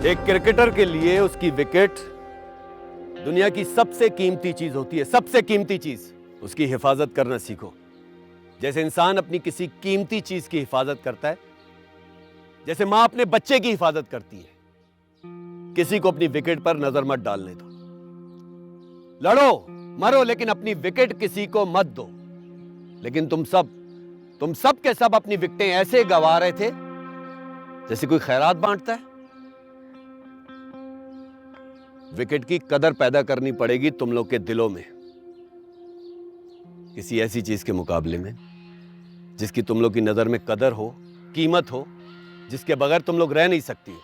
एक क्रिकेटर के लिए उसकी विकेट दुनिया की सबसे कीमती चीज होती है, सबसे कीमती चीज। उसकी हिफाजत करना सीखो, जैसे इंसान अपनी किसी कीमती चीज की हिफाजत करता है, जैसे मां अपने बच्चे की हिफाजत करती है। किसी को अपनी विकेट पर नजर मत डालने दो। लड़ो मरो, लेकिन अपनी विकेट किसी को मत दो। लेकिन तुम सब के सब अपनी विकेटें ऐसे गंवा रहे थे जैसे कोई खैरात बांटता है। विकेट की कदर पैदा करनी पड़ेगी तुम लोग के दिलों में, किसी ऐसी चीज के मुकाबले में जिसकी तुम लोग की नजर में कदर हो, कीमत हो, जिसके बगैर तुम लोग रह नहीं सकती हो।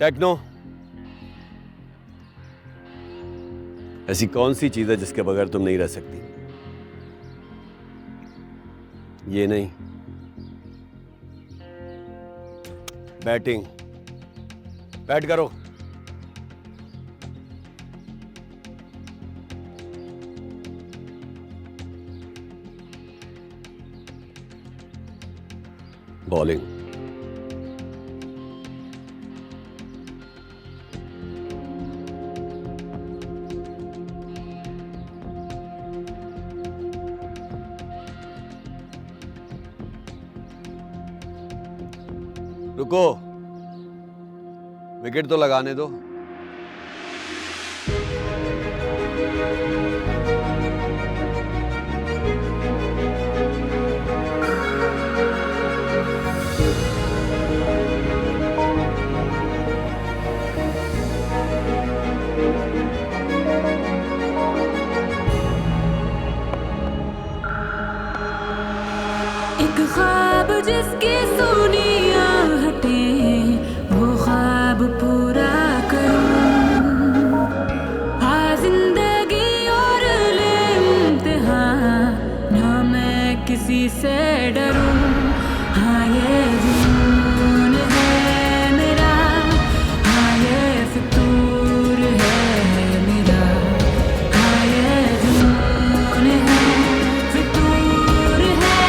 टेक्नो, ऐसी कौन सी चीज है जिसके बगैर तुम नहीं रह सकती? ये नहीं, बैटिंग। बैट करो। बॉलिंग। रुको, विकेट तो लगाने दो। एक ख्वाब जिसकी सुनी आहटें, वो ख्वाब पूरा करूं। हाँ जिंदगी और ले इम्तिहान, ना मैं किसी से डरूं। हाँ ये जुनून है मेरा, हाँ ये फितूर है मेरा। हाँ ये जुनून है, फितूर है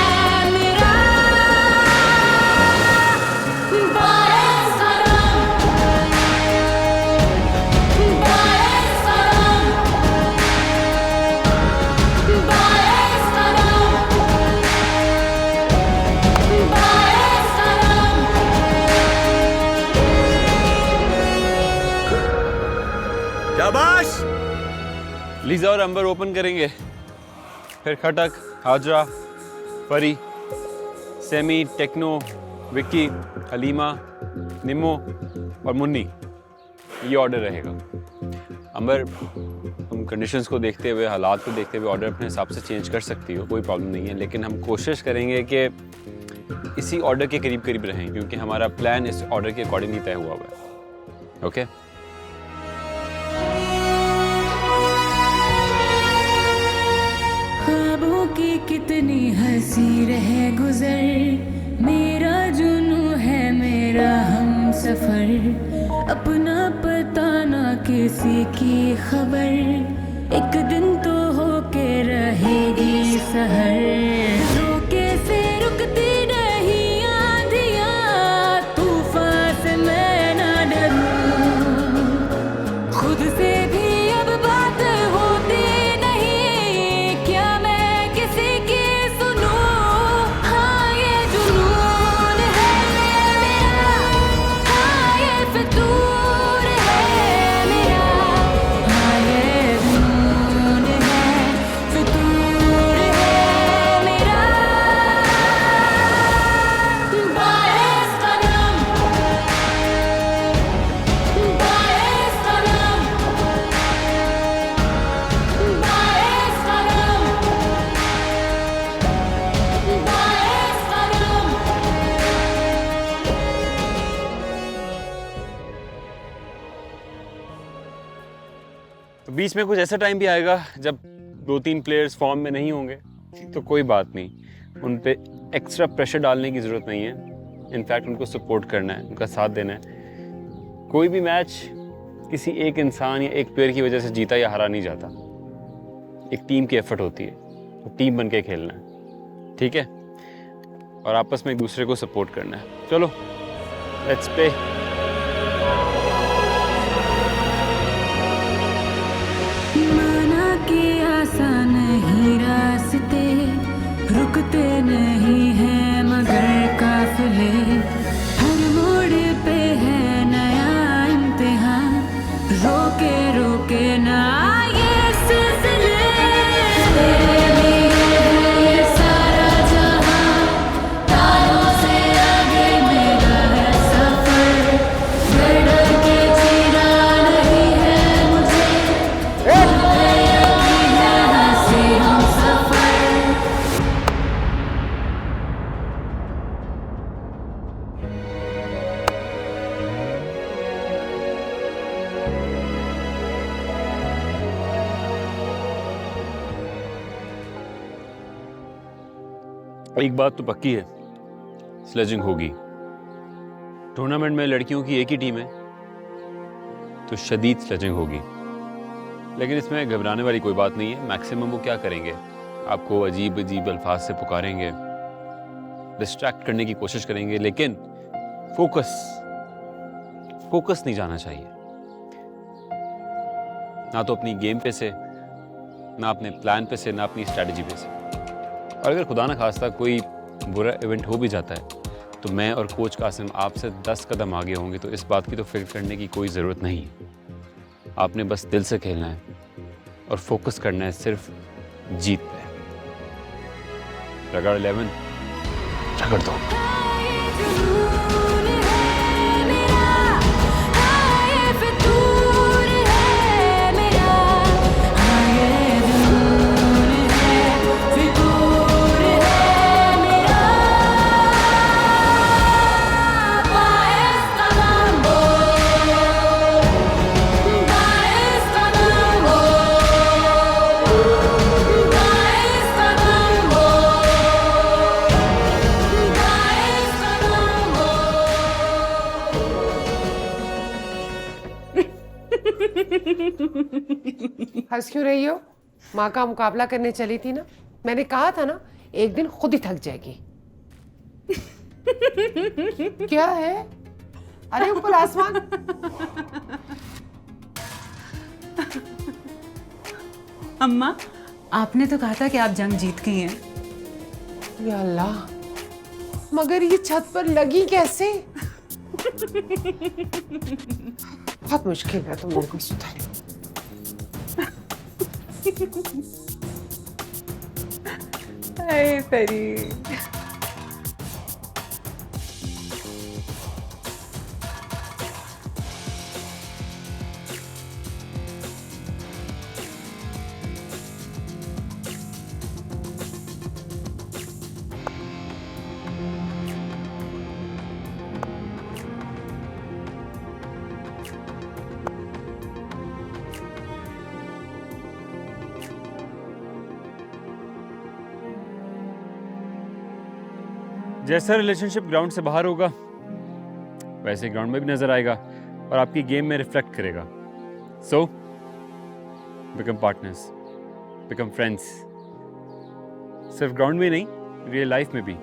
मेरा। बारिश सनम, बारिश सनम, बारिश सनम, बारिश सनम। शाबाश। लीजा और अंबर ओपन करेंगे, फिर खटक, हाजरा, परी, सेमी, टेक्नो, विक्की, हलीमा, निम्मो और मुन्नी। ये ऑर्डर रहेगा। अंबर, तुम कंडीशंस को देखते हुए, हालात को देखते हुए ऑर्डर अपने हिसाब से चेंज कर सकती हो, कोई प्रॉब्लम नहीं है। लेकिन हम कोशिश करेंगे कि इसी ऑर्डर के करीब करीब रहें, क्योंकि हमारा प्लान इस ऑर्डर के अकॉर्डिंग ही तय हुआ हुआ है। ओके? ख्वाबों की कितनी हंसी रहे गुजर, मेरा जुनू है मेरा हम सफर। अपना पता ना किसी की खबर, एक दिन तो होके रहेगी सहर। रोके से रुकती नहीं आंधियां, तूफान से मैं ना डरूं। खुद से भी अब बात होती नहीं, क्या मैं किसी की सुनूं। हाँ ये जुनून है मेरा, हाँ ये फितूर है मेरा। हाँ ये जुनून है, फितूर है मेरा। बारिश सनम, बारिश सनम, बारिश सनम, बारिश सनम। तो बीच में कुछ ऐसा टाइम भी आएगा जब 2-3 प्लेयर्स फॉर्म में नहीं होंगे, तो कोई बात नहीं, उन पे एक्स्ट्रा प्रेशर डालने की ज़रूरत नहीं है। इनफैक्ट उनको सपोर्ट करना है, उनका साथ देना है। कोई भी मैच किसी एक इंसान या एक प्लेयर की वजह से जीता या हारा नहीं जाता। एक टीम की एफर्ट होती है, तो टीम बन के खेलना है, ठीक है? और आपस में एक दूसरे को सपोर्ट करना है। चलो लेट्स प्ले। माना के आसान नहीं रास्ते, रुकते नहीं हैं मगर काफिले, हर मोड़ पे है नया इम्तिहान, रोके रोके ना ये सिलसिले। तेरे लिए है ये सारा जहां, तारों से आगे मेरा है सफर, डर डर के जीना नहीं है मुझे, है यकीन है हंसी हम सफर। एक बात तो पक्की है, स्लेजिंग होगी। टूर्नामेंट में लड़कियों की एक ही टीम है तो शदीद स्लेजिंग होगी, लेकिन इसमें घबराने वाली कोई बात नहीं है। मैक्सिमम वो क्या करेंगे, आपको अजीब अजीब अल्फाज से पुकारेंगे, डिस्ट्रैक्ट करने की कोशिश करेंगे, लेकिन फोकस नहीं जाना चाहिए, ना तो अपनी गेम पे से, ना अपने प्लान पे से, ना अपनी स्ट्रैटेजी पे से। और अगर खुदा न खास्ता कोई बुरा इवेंट हो भी जाता है तो मैं और कोच कासिम आपसे 10 कदम आगे होंगे, तो इस बात की तो फिक्र करने की कोई ज़रूरत नहीं है। आपने बस दिल से खेलना है और फोकस करना है सिर्फ जीत पे। रगड़ 11 रगड़ दो। जुनून है मेरा, हाय फितूर है मेरा, हाय जुनून है फितूर है मेरा। बाइस कदम बाइस कदम बाइस कदम बाइस हंस क्यों रही हो? माँ का मुकाबला करने चली थी ना, मैंने कहा था ना एक दिन खुद ही थक जाएगी। क्या है? अरे ऊपर आसमान। अम्मा, आपने तो कहा था कि आप जंग जीत गई हैं। या अल्लाह, मगर ये छत पर लगी कैसे? बहुत मुश्किल है तुम लोगों को सुधारना। अरे परी, जैसा रिलेशनशिप ग्राउंड से बाहर होगा वैसे ग्राउंड में भी नजर आएगा और आपकी गेम में रिफ्लेक्ट करेगा। So become partners, become friends, सिर्फ ग्राउंड में नहीं, रियल लाइफ में भी।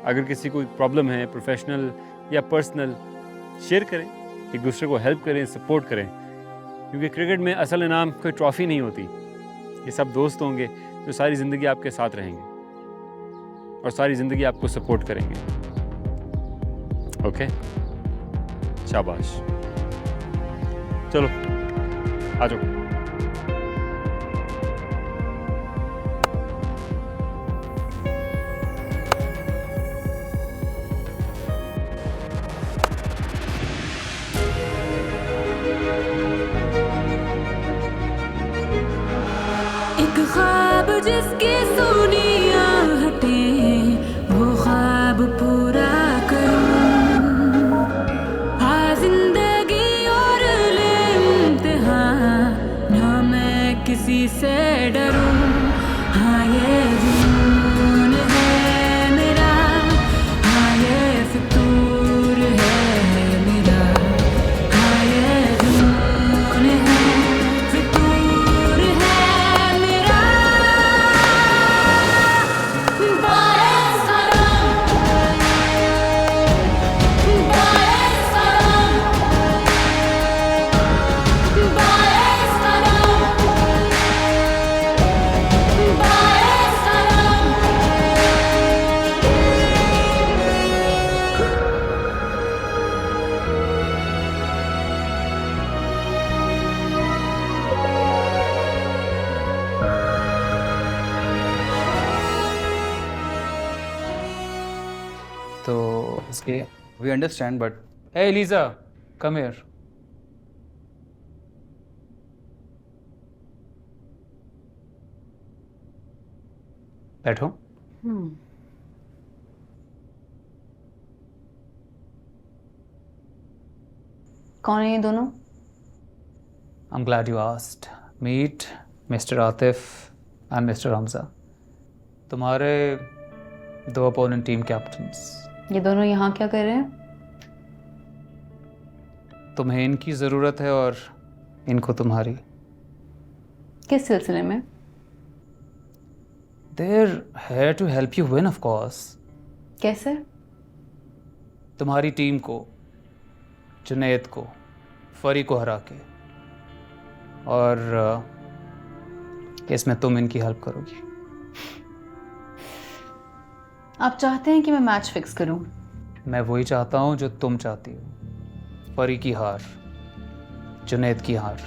अगर किसी को प्रॉब्लम है, प्रोफेशनल या पर्सनल, शेयर करें, एक दूसरे को हेल्प करें, सपोर्ट करें, क्योंकि क्रिकेट में असल इनाम कोई ट्रॉफी नहीं होती। ये सब दोस्त होंगे जो सारी ज़िंदगी आपके साथ रहेंगे और सारी ज़िंदगी आपको सपोर्ट करेंगे। ओके, शाबाश। चलो आ जाओ। एक ख्वाब जिसकी सुनी आहटें, वो ख्वाब पूरा करूं। हाँ जिंदगी और ले इम्तिहान, ना मैं किसी से डरूं। हाँ ये जुनून है मेरा, हाँ ये फितूर है मेरा, हाँ ये जुनून है फितूर है मेरा। तो इसके We understand, but Hey Lisa, come here. बैठो। कौन है ये दोनों? I'm glad you asked. Meet Mr. Atif and Mr. Hamza. तुम्हारे दो अपोनेंट टीम कैप्टन्स। ये दोनों यहाँ क्या कर रहे हैं? तुम्हें इनकी ज़रूरत है और इनको तुम्हारी। किस सिलसिले में? They're here to help you win, of course. कैसे? तुम्हारी टीम को, जुनैद को, फरी को हरा के, और इसमें तुम इनकी हेल्प करोगी। आप चाहते हैं कि मैं मैच फिक्स करूं? मैं वही चाहता हूँ जो तुम चाहती हो। फरी की हार, जुनैद की हार।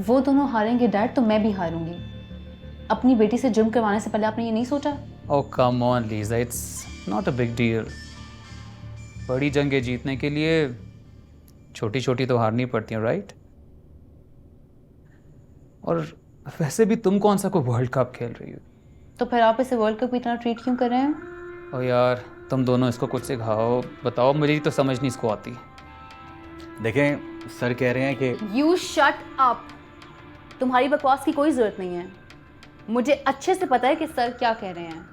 वो दोनों हारेंगे डैड तो मैं भी हारूंगी। अपनी बेटी से जिम करवाने से पहले आपने ये नहीं सोचा? Oh come on Lisa, it's not a big deal. बड़ी जंगें जीतने के लिए छोटी छोटी तो हारनी पड़ती हैं, राइट? और वैसे भी तुम कौन सा कोई वर्ल्ड कप खेल रही हो? तो फिर आप इसे वर्ल्ड कप की तरह ट्रीट क्यों कर रहे हैं? ओ यार, तुम दोनों इसको कुछ सिखाओ, बताओ, मुझे तो समझ नहीं इसको आती। देखें सर कह रहे हैं कि यू शट अप। तुम्हारी बकवास की कोई जरूरत नहीं है। मुझे अच्छे से पता है कि सर क्या कह रहे हैं।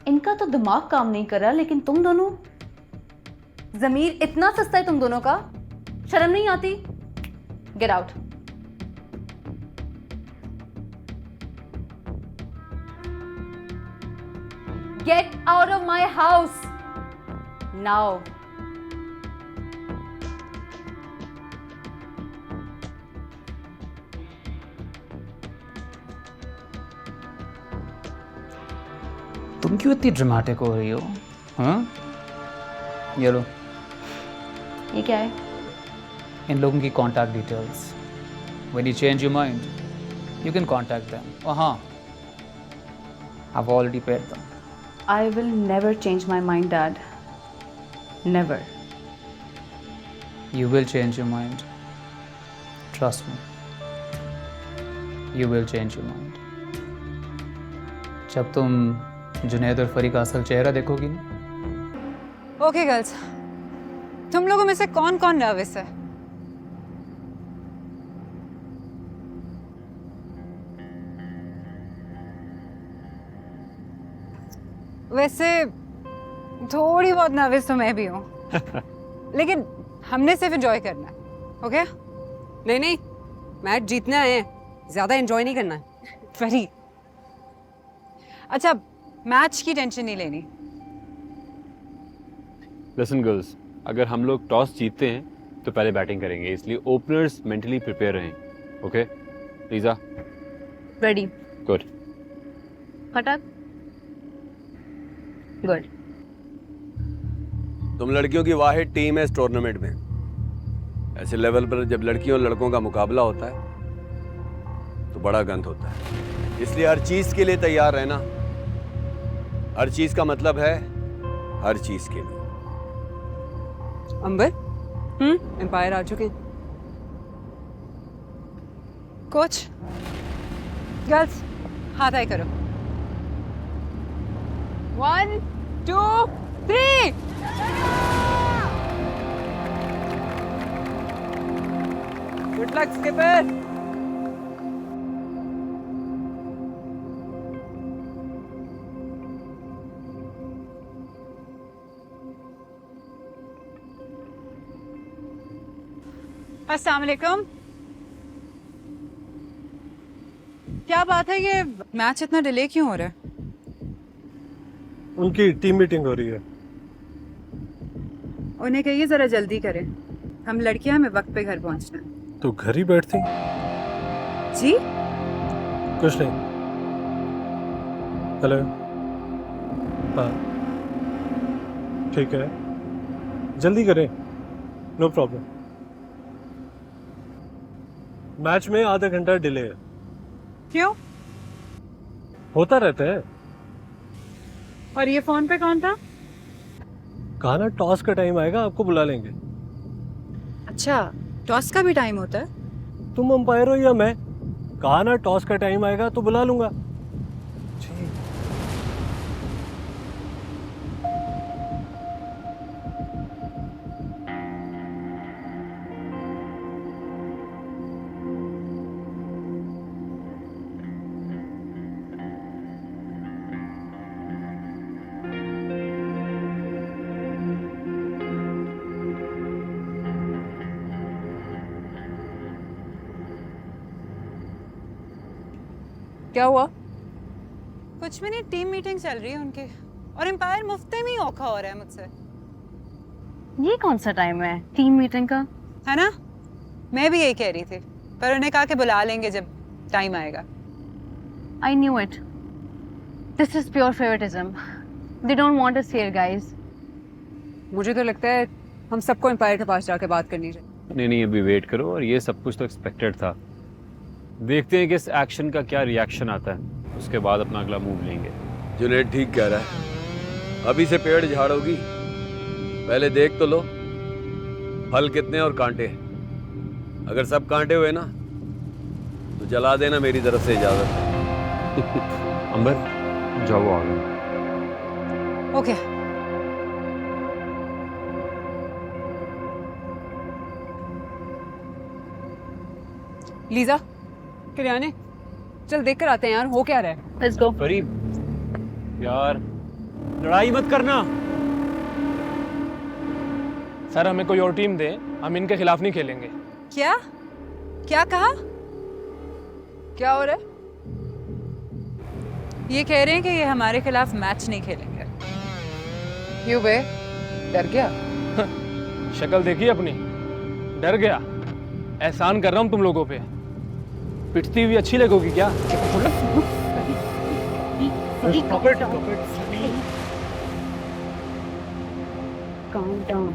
इनका तो दिमाग काम नहीं कर रहा, लेकिन तुम दोनों, जमीर इतना सस्ता है तुम दोनों का, शर्म नहीं आती? Get out. Get out of my house now. तुम क्यों इतनी ड्रामेटिक हो रही हो? हाँ, ये लो, ये क्या है? इन लोगों की contact details. When you change your mind, you can contact them. Oh हाँ, I've already paid them. I will never change my mind, Dad. Never. You will change your mind. Trust me. You will change your mind. जब तुम जुनैद और फरी का असल चेहरा देखोगी ना। Okay girls, तुम लोगों में से कौन कौन नर्वस है? वैसे थोड़ी बहुत नर्वस तो मैं भी हूँ लेकिन हमने सिर्फ एंजॉय करना है, ओके? नहीं नहीं, मैच जीतना है, ज्यादा एंजॉय नहीं करना है। फरी, अच्छा मैच की टेंशन नहीं लेनी। लिसन गर्ल्स, अगर हम लोग टॉस जीतते हैं तो पहले बैटिंग करेंगे, इसलिए ओपनर्स मेंटली प्रिपेयर रहें। Okay Lisa? रेडी। गुड। खटक। गुड। तुम लड़कियों की वाहिद टीम है इस टूर्नामेंट में। ऐसे लेवल पर जब लड़कियों और लड़कों का मुकाबला होता है तो बड़ा गंद होता है, इसलिए हर चीज के लिए तैयार रहना। हर चीज का मतलब है हर चीज के लिए। अंबर, एम्पायर आ चुके हैं। कोच, गर्ल्स हाथ आए करो। 1 2 3। Good luck skipper. अस्सलाम वालेकुम। क्या बात है, ये मैच इतना डिले क्यों हो रहा है? उनकी टीम मीटिंग हो रही है। उन्हें कहिए जरा जल्दी करें, हम लड़कियां हमें वक्त पे घर पहुंचना है। तो घर ही बैठती? जी कुछ नहीं। हेलो। हाँ ठीक है, जल्दी करें, नो प्रॉब्लम। मैच में आधा घंटा डिले है। क्यों? होता रहता है। और ये फोन पे कौन था? कहा ना टॉस का टाइम आएगा आपको बुला लेंगे। अच्छा, टॉस का भी टाइम होता है? तुम अंपायर हो या मैं? कहा ना टॉस का टाइम आएगा तो बुला लूंगा। क्या हुआ? कुछ भी नहीं, टीम मीटिंग चल रही है उनकी और एम्पायर मुफ्ते में ही औखा हो रहा है मुझसे। ये कौन सा टाइम है टीम मीटिंग का? है ना, मैं भी यही कह रही थी, पर उन्हें कहा कि बुला लेंगे जब टाइम आएगा। I knew it. This is pure favoritism. They don't want us here, guys. मुझे तो लगता है हम सबको एम्पायर के पास जाके बात करनी चाहिए। नहीं, अभी वेट करो, और ये सब कुछ तो एक्सपेक्टेड था। देखते हैं कि इस एक्शन का क्या रिएक्शन आता है, उसके बाद अपना अगला मूव लेंगे। जुनैद ठीक कह रहा है, अभी से पेड़ झाड़ोगी, पहले देख तो लो फल कितने और कांटे। अगर सब कांटे हुए ना तो जला देना, मेरी तरफ से इजाजत है। अंबर जाओ, आ गए। ओके। लीजा, किरियाने, चल देख कर आते हैं यार, हो क्या रहा है। Let's go. परी यार, लड़ाई मत करना। सर हमें कोई और टीम दे, हम इनके खिलाफ नहीं खेलेंगे। क्या क्या कहा? क्या हो रहा है? ये कह रहे हैं कि ये हमारे खिलाफ मैच नहीं खेलेंगे। क्यों बे, डर गया? शक्ल देखी अपनी, डर गया। एहसान कर रहा हूँ तुम लोगों पे, पिटती हुई अच्छी लगोगी क्या?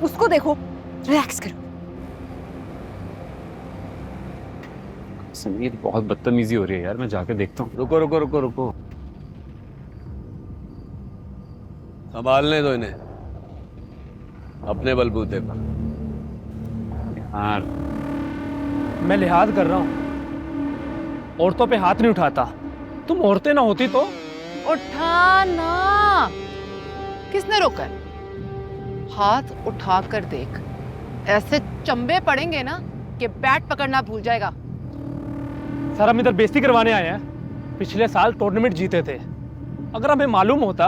उसको देखो, रिलैक्स करो। समीर, बहुत बदतमीजी हो रही है यार, मैं जाके देखता हूँ। रुको रुको रुको रुको, संभालने दो इन्हें अपने बलबूते पर। यार मैं लिहाज कर रहा हूँ, औरतों पे हाथ नहीं उठाता। तुम औरतें ना होती तो। उठाना किसने रोका है? हाथ उठा कर देख, ऐसे चंबे पड़ेंगे ना कि बैट पकड़ना भूल जाएगा। सर हम इधर बेइज्जती करवाने आए हैं, पिछले साल टूर्नामेंट जीते थे। अगर हमें मालूम होता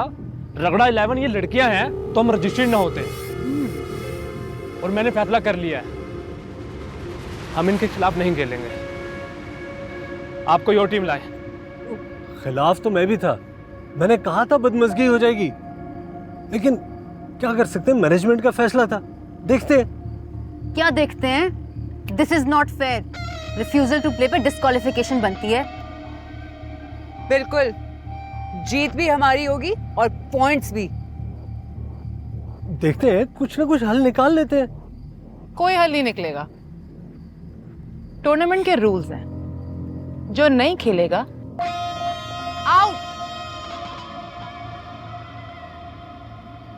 रगड़ा 11 ये लड़कियां हैं तो हम रजिस्ट्री ना होते। और मैंने फैसला कर लिया है, हम इनके खिलाफ नहीं खेलेंगे। आप कोई और टीम लाए। खिलाफ तो मैं भी था, मैंने कहा था बदमजगी हो जाएगी, लेकिन क्या कर सकते हैं, मैनेजमेंट का फैसला था। देखते हैं। क्या देखते हैं? This is not fair. Refusal to play पे डिस्क्वालिफिकेशन बनती है। बिल्कुल, जीत भी हमारी होगी और पॉइंट्स भी। देखते हैं, कुछ ना कुछ हल निकाल लेते हैं। कोई हल नहीं निकलेगा। टूर्नामेंट के रूल्स हैं, जो नहीं खेलेगा आउट।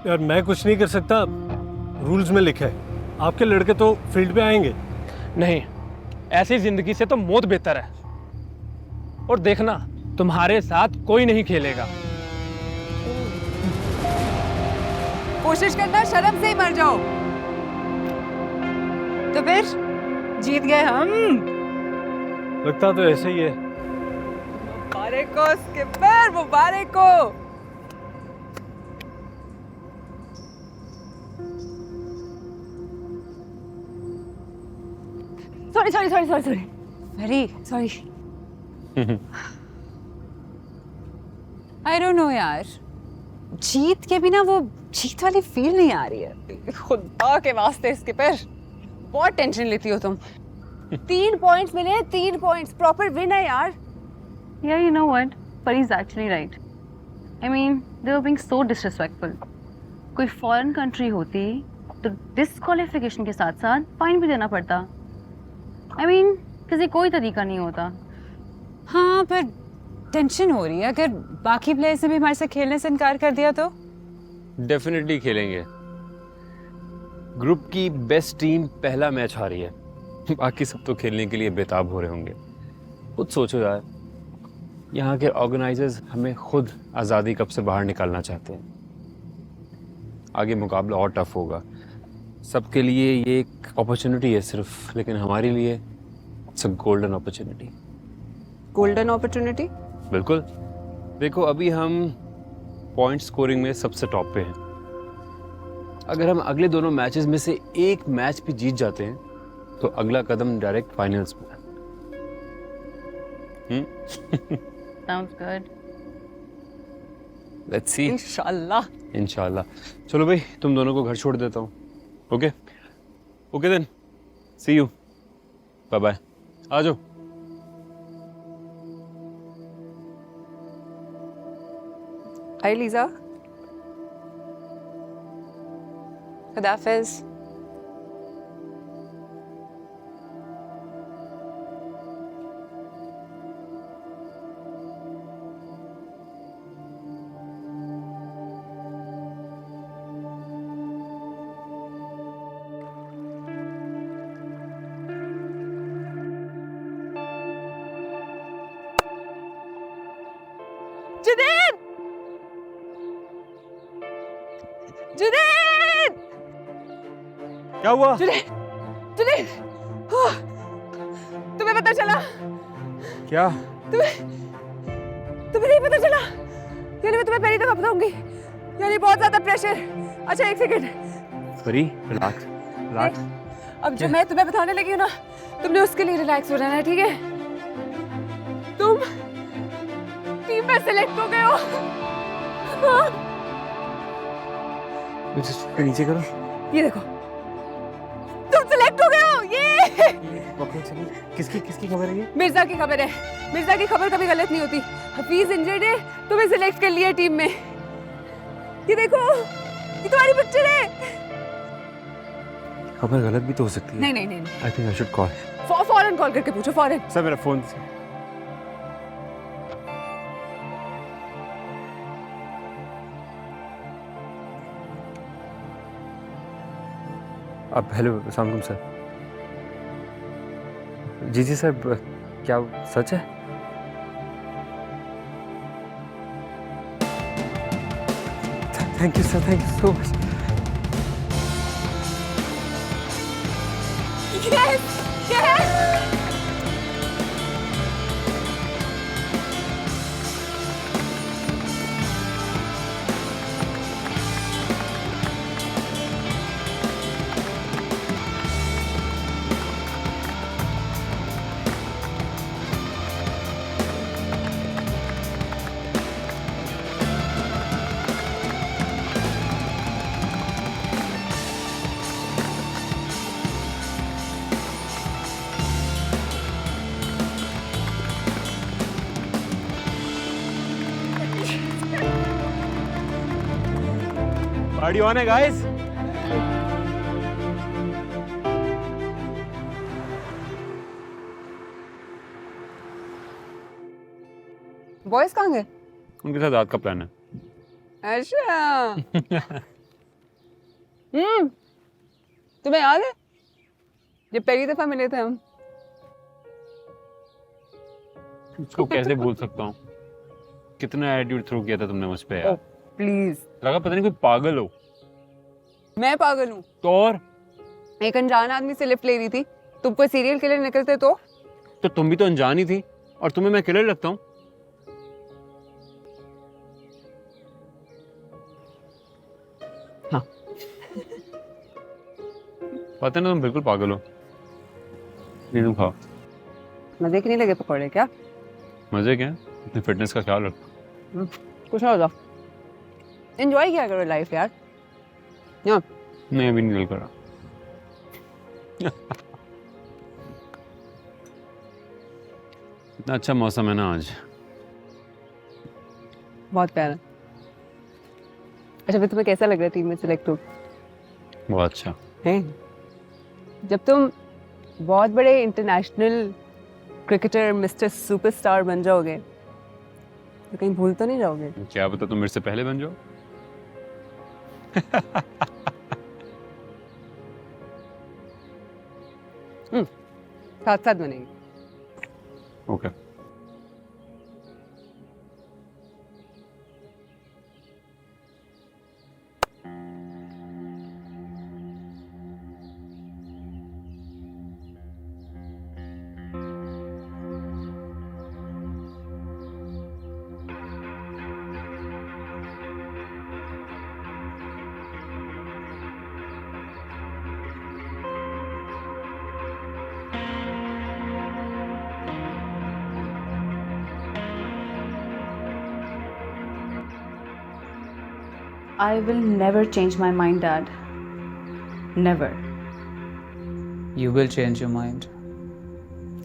यार मैं कुछ नहीं कर सकता, रूल्स में लिखा है। आपके लड़के तो फील्ड पे आएंगे। नहीं, ऐसी जिंदगी से तो मौत बेहतर है। और देखना, तुम्हारे साथ कोई नहीं खेलेगा। कोशिश करना शर्म से ही मर जाओ। तो फिर जीत गए हम। लगता तो ऐसे ही है। मुबारक को स्किपर, मुबारक को। Sorry very sorry. I don't know यार, जीत के बिना वो जीत वाली फील नहीं आ रही है। खुदा के वास्ते स्किपर, बहुत टेंशन लेती हो तुम। 3 पॉइंट्स मिले, 3 पॉइंट्स, प्रॉपर विन है यार। Yeah, you know what? Pari's actually right. I mean, they were being so disrespectful. कोई फॉरेन कंट्री होती तो डिस्क्वालिफिकेशन के साथ साथ फाइन भी देना पड़ता। I mean, किसी कोई तरीका नहीं होता। हाँ, पर टेंशन हो रही है, अगर बाकी प्लेयर्स ने भी हमारे साथ खेलने से इनकार कर दिया तो? डेफिनेटली खेलेंगे। ग्रुप की बेस्ट टीम पहला मैच हारी है, बाकी सब तो खेलने के लिए बेताब हो रहे होंगे। खुद सोचो यार, यहाँ के ऑर्गेनाइजर्स हमें खुद आज़ादी कप से बाहर निकालना चाहते हैं। आगे मुकाबला और टफ होगा। सबके लिए ये एक अपॉर्चुनिटी है सिर्फ, लेकिन हमारे लिए it's a golden opportunity. Golden opportunity? बिल्कुल। देखो अभी हम पॉइंट स्कोरिंग में सबसे टॉप पे हैं। अगर हम अगले दोनों मैचेस में से एक मैच भी जीत जाते हैं तो अगला कदम डायरेक्ट फाइनल्स में। Sounds good. Let's see. इंशाल्लाह। इंशाल्लाह। चलो भाई, तुम दोनों को घर छोड़ देता हूँ। Okay okay then, see you, bye bye. आ जाओ। Hi Lisa. खुदाफिज। जुनैद! जुनैद! क्या हुआ? जुनैद! जुनैद! तुम्हें पता चला? क्या? तुम्हें नहीं पता चला? यानी मैं तुम्हें पहली दफा बताऊंगी। यानी बहुत ज्यादा प्रेशर। अच्छा एक सेकंड। परी, रिलैक्स रिलैक्स। अब जो मैं तुम्हें बताने लगी हूँ ना, तुमने उसके लिए रिलैक्स हो जाना है, ठीक है? तुम टीम में सिलेक्ट हो गए हो। मुझे नीचे करो। ये देखो, तुम सिलेक्ट हो गए हो। ये किसकी खबर है ये? मिर्जा की खबर है। मिर्जा की खबर कभी गलत नहीं होती। हफीज इंजर्ड है, तुम्हें सिलेक्ट कर लिया टीम में। ये देखो, ये तुम्हारी पिक्चर है। खबर गलत भी तो हो सकती है। नहीं नहीं नहीं, I think I should call. फौरन कॉल करके पूछो, फौरन। सर मेरा फोन। अब हेलो, अस्सलाम वालेकुम सर। जी जी सर, क्या सच है? Thank you sir, thank you so much. Yes yes. Party on है गाइस। बॉयज कहाँ गए? उनके साथ रात का प्लान है। अच्छा। तुम्हें याद है जब पहली दफा मिले थे हम? उसको कैसे भूल सकता हूँ? कितना एटीट्यूड थ्रो किया था तुमने मुझ पे यार। प्लीज। लगा पता नहीं कोई पागल हो। मैं पागल हूँ? तो और? एक अनजान आदमी से लिफ्ट ले रही थी, तुम कोई सीरियल किलर निकलते तो तुम भी तो अनजान ही थी, और तुम्हें मैं किलर लगता हूँ? हाँ। पता नहीं, तुम बिल्कुल पागल हो। नहीं तुम खाओ। मजे के नहीं लगे पकौड़े क्या? मजे क्या? अपनी फिटनेस का ख्याल रखो। कुछ ना होता। एंजॉय किया करो लाइफ यार। नहीं अभी नहीं दिल करा। इतना अच्छा मौसम है ना आज। बहुत प्यारा। अच्छा फिर तुम्हें कैसा लग रहा है टीम में सिलेक्ट हो? बहुत अच्छा है। जब तुम बहुत बड़े इंटरनेशनल क्रिकेटर मिस्टर सुपरस्टार बन जाओगे तो कहीं भूल तो नहीं जाओगे? क्या पता तुम मेरे से पहले बन जाओ। साथ साथ बनेंगे। Okay. I will never change my mind, Dad. Never. You will change your mind.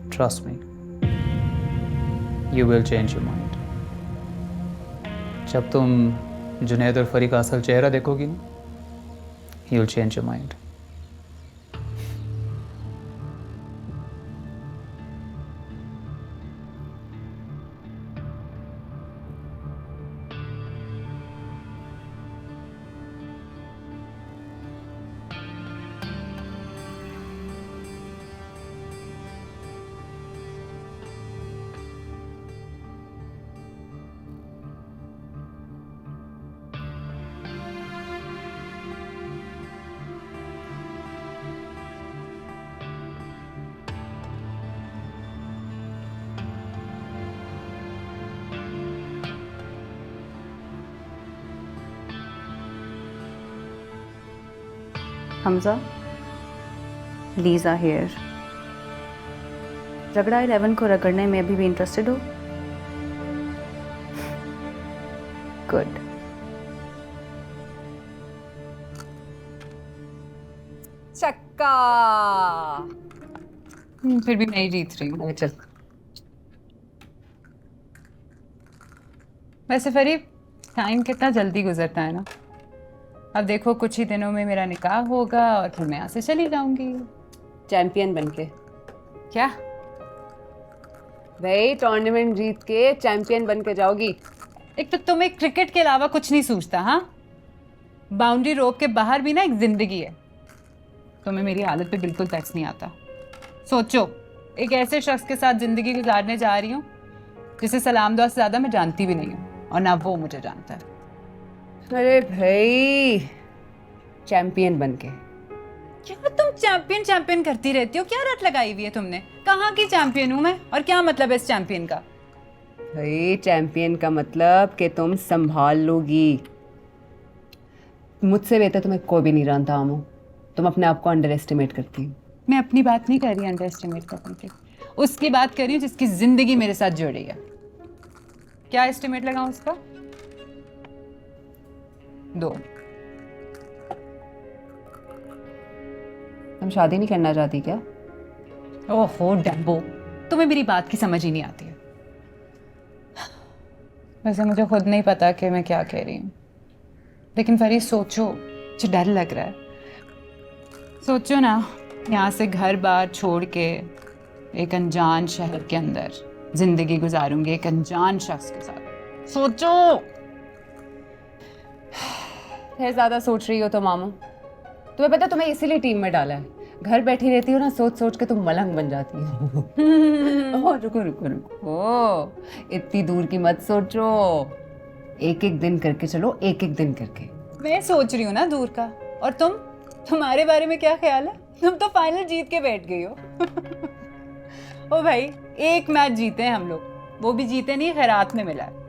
Trust me. You will change your mind. जब तुम जुनैद और फरी का असल चेहरा देखोगी ना, you'll change your mind. Hamza, Lisa here. रगड़ा 11 को रगड़ने में अभी भी इंटरेस्टेड हो? गुड. चक्का। फिर भी मैं ही जीत रही हूँ। अरे चल। वैसे फरीब, टाइम कितना जल्दी गुजरता है ना। अब देखो कुछ ही दिनों में मेरा निकाह होगा और फिर मैं यहाँ से चली जाऊंगी। चैंपियन बनके। क्या? भाई टूर्नामेंट जीत के चैंपियन बनके जाओगी। एक तो तुम्हें क्रिकेट के अलावा कुछ नहीं सूझता, हाँ? बाउंड्री रोक के बाहर भी ना एक जिंदगी है। तुम्हें मेरी हालत पे बिल्कुल टच नहीं आता। सोचो, एक ऐसे शख्स के साथ जिंदगी गुजारने जा रही हूँ जिसे सलाम दुआ से ज्यादा मैं जानती भी नहीं हूँ और ना वो मुझे जानता है। अरे भाई, चैंपियन बनके। क्या तुम चैंपियन चैंपियन करती रहती हो? क्या रट लगाई हुई है तुमने? कहाँ की चैंपियन हूँ मैं, और क्या मतलब है इस चैंपियन का? भाई चैंपियन का मतलब कि तुम संभाल लोगी। मुझसे बेहतर तुम्हें कोई भी नहीं जानता आमो। तुम अपने आप को अंडर एस्टिमेट करती हो। मैं अपनी बात नहीं कर रही अंडर एस्टिमेट करने की, उसकी बात कर रही हूँ जिसकी जिंदगी मेरे साथ जुड़ी है। क्या एस्टिमेट लगाऊं उसका? 2। तुम शादी नहीं करना चाहती क्या? ओहो डम्बो, तुम्हें मेरी बात की समझ ही नहीं आती है। वैसे मुझे खुद नहीं पता कि मैं क्या कह रही हूँ, लेकिन फरीद सोचो, मुझे डर लग रहा है। सोचो ना, यहाँ से घर बार छोड़ के एक अनजान शहर के अंदर जिंदगी गुजारूंगी एक अनजान शख्स के साथ। सोचो। फिर ज्यादा सोच रही हो तो मामू। तुम्हें पता तुम्हें इसीलिए टीम में डाला है। घर बैठी रहती हो ना, सोच सोच के तुम मलंग बन जाती हो। ओह रुको रुको रुको, इतनी दूर की मत सोचो। एक एक दिन करके चलो, एक एक दिन करके। मैं सोच रही हूँ ना दूर का, और तुम्हारे बारे में क्या ख्याल है? तुम तो फाइनल जीत के बैठ गई हो। ओ भाई, एक मैच जीते हैं हम लोग, वो भी जीते नहीं, खैरात में मिला है।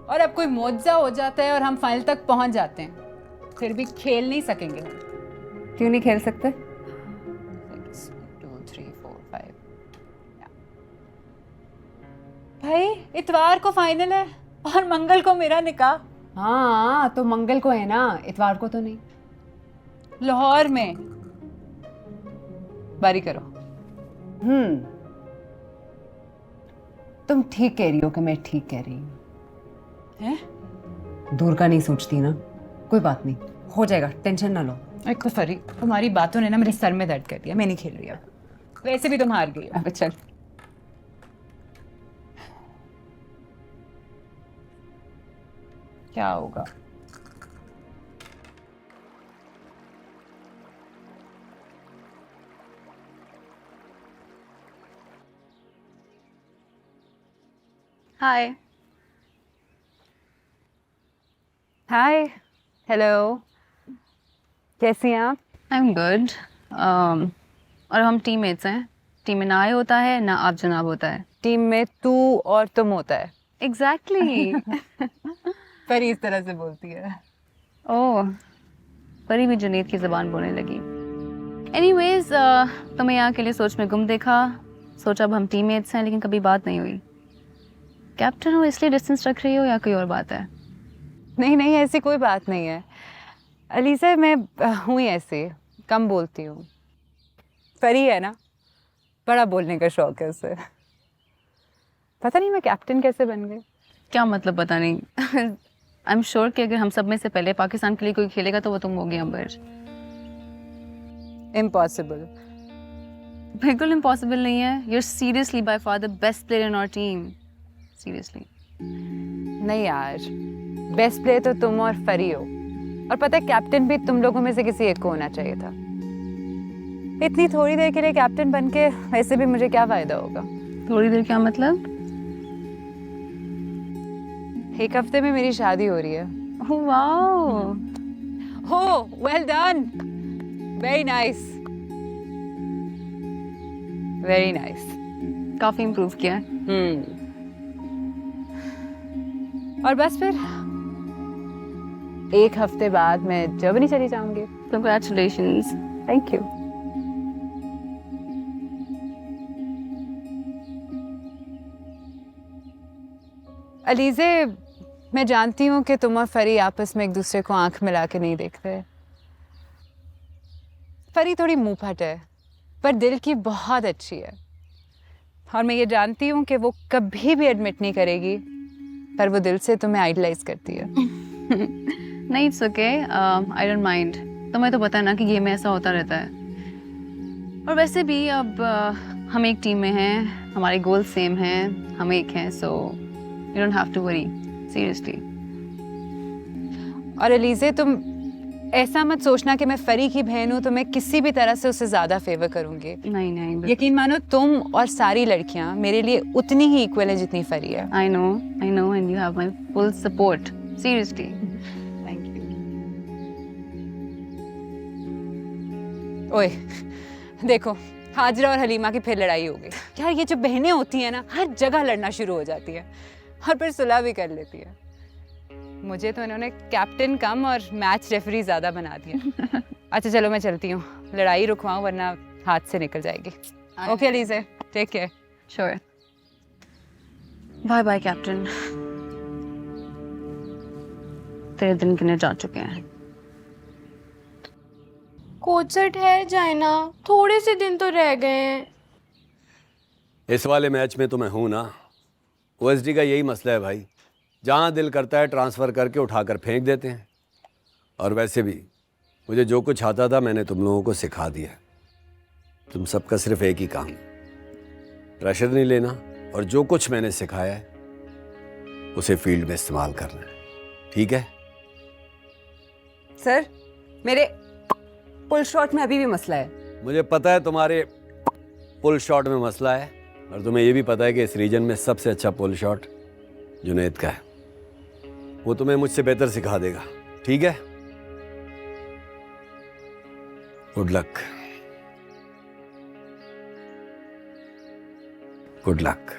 और अब कोई मौजज़ा हो जाता है और हम फाइनल तक पहुंच जाते हैं, फिर भी खेल नहीं सकेंगे। क्यों नहीं खेल सकते? 2 3 4 5। भाई इतवार को फाइनल है और मंगल को मेरा निकाह। हाँ तो मंगल को है ना, इतवार को तो नहीं। लाहौर में। बारी करो। तुम ठीक कह रही हो कि मैं ठीक कह रही हूँ। हैं? दूर का नहीं सोचती ना, कोई बात नहीं, हो जाएगा, टेंशन ना लो। एक तो फरी, तुम्हारी बातों ने ना मेरे सर में दर्द कर दिया। मैं नहीं खेल रही अब। वैसे भी तुम हार गई हो। अब चल। क्या होगा? हाय। हाय, हेलो, कैसी हैं आप? I am good. और हम टीममेट्स हैं। टीम में ना आए होता है ना आप जनाब होता है। टीम में तू और तुम होता है। एग्जैक्टली। पर इस तरह से बोलती है। ओह, परी भी जुनेद की ज़बान बोलने लगी। एनीवेज, तुम्हें यहाँ के लिए सोच में गुम देखा। सोचा अब हम टीममेट्स हैं, लेकिन कभी बात नहीं हुई। कैप्टन हो इसलिए डिस्टेंस रख रही हो या कोई और बात है? नहीं नहीं, ऐसी कोई बात नहीं है अलीज़ा, मैं हूँ ही ऐसे, कम बोलती हूँ। परी है ना, बड़ा बोलने का शौक है उसे। पता नहीं मैं कैप्टन कैसे बन गई। क्या मतलब पता नहीं। आई एम श्योर कि अगर हम सब में से पहले पाकिस्तान के लिए कोई खेलेगा तो वो तुम होगी अंबर। इम्पॉसिबल। बिल्कुल इम्पॉसिबल नहीं है। You are seriously by far the best player in our team. Seriously. नहीं यार, बेस्ट प्लेयर तो तुम और फरी हो, और पता है कैप्टन भी तुम लोगों में से किसी एक को होना चाहिए था। इतनी थोड़ी देर के लिए कैप्टन बन के वैसे भी मुझे क्या फायदा होगा? थोड़ी देर क्या मतलब? एक हफ्ते में मेरी शादी हो रही है। वाओ। हो, well done, very nice, very nice. काफी इम्प्रूव किया है। और बस फिर एक हफ्ते बाद मैं जर्मनी चली जाऊंगी। कंग्रेचुलेशंस। Thank you. अलीज़े, मैं जानती हूँ कि तुम और फरी आपस में एक दूसरे को आंख मिला के नहीं देखते। फरी थोड़ी मुंहफट है, पर दिल की बहुत अच्छी है। और मैं ये जानती हूँ कि वो कभी भी एडमिट नहीं करेगी, पर वो दिल से तुम्हें आइडलाइज करती है। नहीं, it's okay, I don't mind. तुम्हें तो पता है ना कि गेम में ऐसा होता रहता है। और वैसे भी अब हम एक टीम में हैं, हमारे गोल सेम हैं, हम एक हैं, so you don't have to worry, seriously. और अलीज़े, तुम ऐसा मत सोचना कि मैं फरी की बहन हूँ तो मैं किसी भी तरह से उसे ज़्यादा फेवर करूँगी। नहीं नहीं, यकीन मानो, तुम और सारी लड़कियाँ मेरे लिए उतनी ही इक्वल है जितनी फरी है। I know, and you have my full support, seriously. Thank you. ओए, देखो, हाजरा और हलीमा की फिर लड़ाई हो गई। यार, ये जो बहनें होती हैं ना, हर जगह लड़ना शुरू हो जाती है और फिर सुलह भी कर लेती है। मुझे तो इन्होंने कैप्टन कम और मैच रेफरी ज्यादा बना दिया। अच्छा चलो, मैं चलती हूँ, लड़ाई रुकवाऊँ वरना हाथ से निकल जाएगी। Okay Alizeh, take care. Sure. Bye bye captain. तेरे दिन गिने जा चुके हैं। कोच सर ठहर जाए ना, थोड़े से दिन तो रह गए हैं। इस वाले मैच में तो मैं हूं ना। ओएसडी का यही मसला है भाई, जहां दिल करता है ट्रांसफ़र करके उठाकर फेंक देते हैं। और वैसे भी मुझे जो कुछ आता था मैंने तुम लोगों को सिखा दिया। तुम सबका सिर्फ एक ही काम, प्रेशर नहीं लेना, और जो कुछ मैंने सिखाया है उसे फील्ड में इस्तेमाल करना है, ठीक है? सर, मेरे पुल शॉट में अभी भी मसला है। मुझे पता है तुम्हारे पुल शॉट में मसला है, और तुम्हें यह भी पता है कि इस रीजन में सबसे अच्छा पुल शॉट जुनैद का है। वो तुम्हें मुझसे बेहतर सिखा देगा, ठीक है? Good luck, good luck.